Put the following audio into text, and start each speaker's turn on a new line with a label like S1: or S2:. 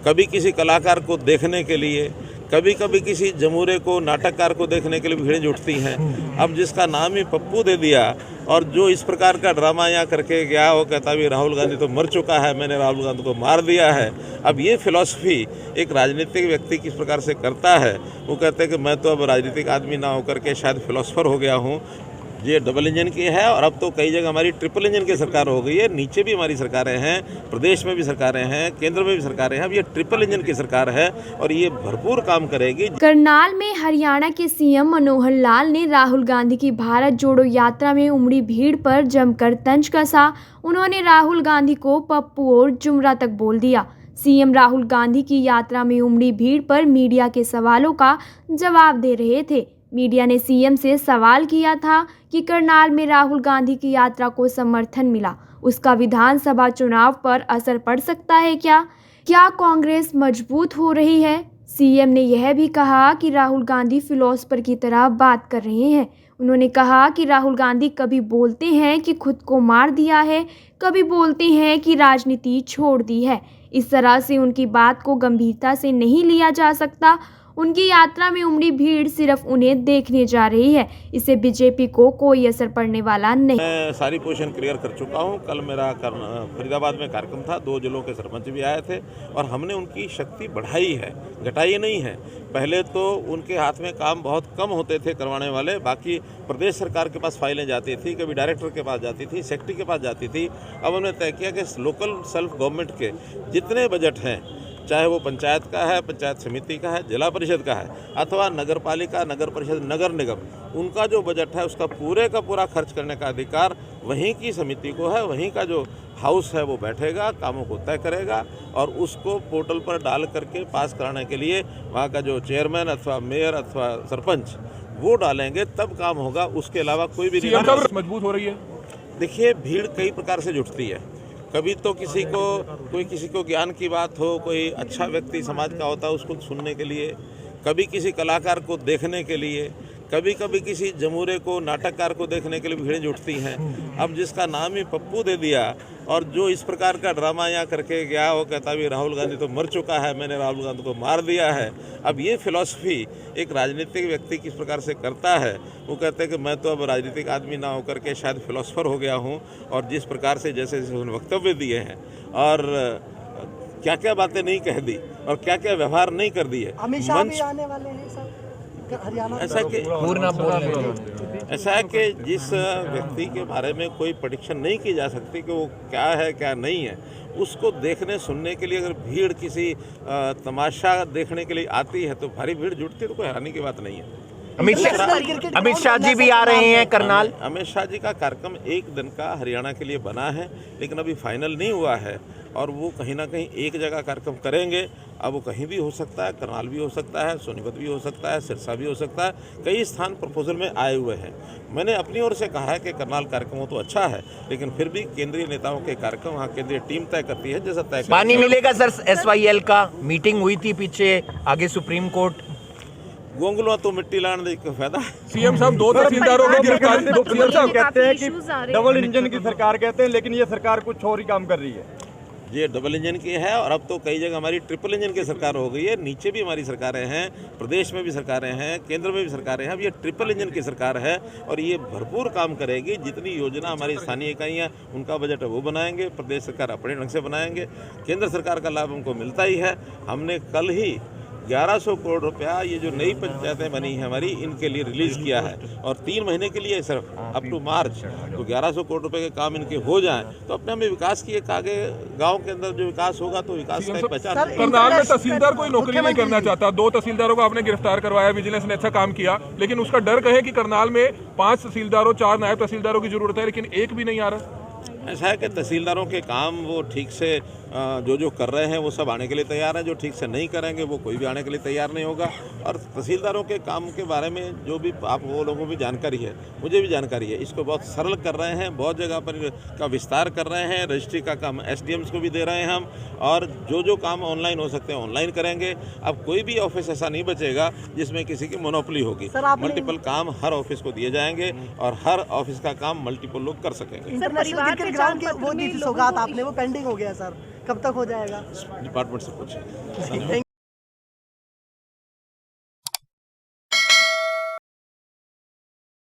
S1: कभी किसी कलाकार को देखने के लिए, कभी कभी किसी जमूरे को, नाटककार को देखने के लिए भीड़ जुटती हैं। अब जिसका नाम ही पप्पू दे दिया और जो इस प्रकार का ड्रामा यहाँ करके गया, वो कहता भी राहुल गांधी तो मर चुका है, मैंने राहुल गांधी को मार दिया है। अब ये फिलॉसफी एक राजनीतिक व्यक्ति किस प्रकार से करता है, वो कहते हैं कि मैं तो अब राजनीतिक आदमी ना होकर के शायद फिलोसफर हो गया हूँ। ये डबल इंजन की है और अब तो कई जगह हमारी ट्रिपल इंजन की सरकार हो गई है। नीचे भी हमारी सरकारें हैं, प्रदेश में भी सरकारें हैं, केंद्र में भी सरकारें हैं। अब ये ट्रिपल इंजन की सरकार है और ये भरपूर काम करेगी।
S2: करनाल में हरियाणा के सीएम मनोहर लाल ने राहुल गांधी की भारत जोड़ो यात्रा में उमड़ी भीड़ पर जमकर तंज कसा। उन्होंने राहुल गांधी को पप्पू और जुमरा तक बोल दिया। सीएम राहुल गांधी की यात्रा में उमड़ी भीड़ पर मीडिया के सवालों का जवाब दे रहे थे। मीडिया ने सीएम से सवाल किया था कि करनाल में राहुल गांधी की यात्रा को समर्थन मिला, उसका विधानसभा चुनाव पर असर पड़ सकता है क्या कांग्रेस मजबूत हो रही है। सीएम ने यह भी कहा कि राहुल गांधी फिलोसफर की तरह बात कर रहे हैं। उन्होंने कहा कि राहुल गांधी कभी बोलते हैं कि खुद को मार दिया है, कभी बोलते हैं कि राजनीति छोड़ दी है। इस तरह से उनकी बात को गंभीरता से नहीं लिया जा सकता। उनकी यात्रा में उमड़ी भीड़ सिर्फ उन्हें देखने जा रही है, इससे बीजेपी को कोई असर पड़ने वाला नहीं।
S1: मैं सारी पोजीशन क्लियर कर चुका हूं। कल मेरा फरीदाबाद में कार्यक्रम था, 2 जिलों के सरपंच भी आए थे और हमने उनकी शक्ति बढ़ाई है, घटाई नहीं है। पहले तो उनके हाथ में काम बहुत कम होते थे करवाने वाले, बाकी प्रदेश सरकार के पास फाइलें जाती थी, कभी डायरेक्टर के पास जाती थी, सेक्रेटरी के पास जाती थी। अब हमने तय किया कि लोकल सेल्फ गवर्नमेंट के जितने बजट हैं, चाहे वो पंचायत का है, पंचायत समिति का है, जिला परिषद का है, अथवा नगर पालिका, नगर परिषद, नगर निगम, उनका जो बजट है उसका पूरे का पूरा खर्च करने का अधिकार वहीं की समिति को है। वहीं का जो हाउस है वो बैठेगा, कामों को तय करेगा और उसको पोर्टल पर डाल करके पास कराने के लिए वहाँ का जो चेयरमैन अथवा मेयर अथवा सरपंच वो डालेंगे, तब काम होगा। उसके अलावा कोई भी नहीं।
S3: मजबूत हो रही है।
S1: देखिए, भीड़ कई प्रकार से जुटती है। कभी तो किसी को ज्ञान की बात हो, कोई अच्छा व्यक्ति समाज का होता है उसको सुनने के लिए, कभी किसी कलाकार को देखने के लिए, कभी कभी किसी जमूरे को, नाटककार को देखने के लिए भीड़ जुटती हैं। अब जिसका नाम ही पप्पू दे दिया और जो इस प्रकार का ड्रामा यहाँ करके गया, वो कहता भी राहुल गांधी तो मर चुका है, मैंने राहुल गांधी को मार दिया है। अब ये फिलॉसफी एक राजनीतिक व्यक्ति किस प्रकार से करता है, वो कहते हैं कि मैं तो अब राजनीतिक आदमी ना होकर के शायद फिलोसफर हो गया हूँ। और जिस प्रकार से जैसे उन्होंने वक्तव्य दिए हैं और क्या क्या बातें नहीं कह दी और क्या क्या व्यवहार नहीं कर दिए।
S4: अमित शाह भी आने वाले हैं सर हरियाणा।
S1: ऐसा है कि जिस व्यक्ति के बारे में कोई प्रेडिक्शन नहीं की जा सकती कि वो क्या है क्या नहीं है, उसको देखने सुनने के लिए अगर भीड़ किसी तमाशा देखने के लिए आती है तो भारी भीड़ जुटती है, तो कोई हैरानी की बात नहीं है।
S5: अमित शाह जी भी आ रहे हैं करनाल।
S1: अमित शाह जी का कार्यक्रम 1 दिन का हरियाणा के लिए बना है, लेकिन अभी फाइनल नहीं हुआ है और वो कहीं ना कहीं एक जगह कार्यक्रम करेंगे। अब वो कहीं भी हो सकता है, करनाल भी हो सकता है, सोनीपत भी हो सकता है, सिरसा भी हो सकता है। कई स्थान प्रपोजल में आए हुए हैं। मैंने अपनी ओर से कहा है कि करनाल कार्यक्रम हो तो अच्छा है, लेकिन फिर भी केंद्रीय नेताओं के कार्यक्रम वहाँ केंद्रीय टीम तय करती है। जैसा तय
S5: पानी मिलेगा सर। SYL का मीटिंग हुई थी पीछे, आगे सुप्रीम कोर्ट।
S1: गोंगलुआ तो मिट्टी लाने का फायदा है।
S3: सीएम साहब 2 तहसीलदारों को गिरफ्तार।
S6: सीएम साहब कहते हैं कि डबल इंजन की सरकार कहते हैं, लेकिन ये सरकार कुछ और ही काम कर रही है।
S1: ये डबल इंजन की है और अब तो कई जगह हमारी ट्रिपल इंजन की सरकार हो गई है। नीचे भी हमारी सरकारें हैं, प्रदेश में भी सरकारें हैं, केंद्र में भी सरकारें हैं। अब ये ट्रिपल इंजन की सरकार है और ये भरपूर काम करेगी। जितनी योजना हमारी स्थानीय इकाइयाँ उनका बजट है वो बनाएंगे, प्रदेश सरकार अपने ढंग से बनाएंगे, केंद्र सरकार का लाभ हमको मिलता ही है। हमने कल ही 1100 करोड़ रुपया ये जो नई पंचायतें बनी है हमारी, इनके लिए रिलीज किया है और 3 महीने के लिए सिर्फ अप टू मार्च। तो 1100 करोड़ रुपए के काम इनके हो जाएं तो अपने हमें विकास की एक आगे गांव के अंदर जो विकास होगा तो विकास का एक पहचान।
S3: करनाल में तहसीलदार कोई नौकरी नहीं करना चाहता। 2 तहसीलदारों को आपने गिरफ्तार करवाया, विजिलेंस ने अच्छा काम किया, लेकिन उसका डर कहे कि करनाल में 5 तहसीलदारों, 4 नायब तहसीलदारों की जरूरत है, लेकिन एक भी नहीं आ रहा।
S1: ऐसा है कि तहसीलदारों के काम वो ठीक से जो कर रहे हैं वो सब आने के लिए तैयार हैं। जो ठीक से नहीं करेंगे वो कोई भी आने के लिए तैयार नहीं होगा। और तहसीलदारों के काम के बारे में जो भी आप वो लोगों को भी जानकारी है, मुझे भी जानकारी है, इसको बहुत सरल कर रहे हैं, बहुत जगह पर का विस्तार कर रहे हैं। रजिस्ट्री का काम SDMs को भी दे रहे हैं हम, और जो काम ऑनलाइन हो सकते हैं ऑनलाइन करेंगे। अब कोई भी ऑफिस ऐसा नहीं बचेगा जिसमें किसी की मोनोपोली होगी। मल्टीपल काम हर ऑफिस को दिए जाएंगे और हर ऑफिस का काम मल्टीपल लोग कर सकेंगे।
S4: इंटरनेशनल क्रिकेट ग्राउंड की वो नीति सौगात आपने वो पेंडिंग हो गया सर। कब तक हो जाएगा?
S1: डिपार्टमेंट से पूछें।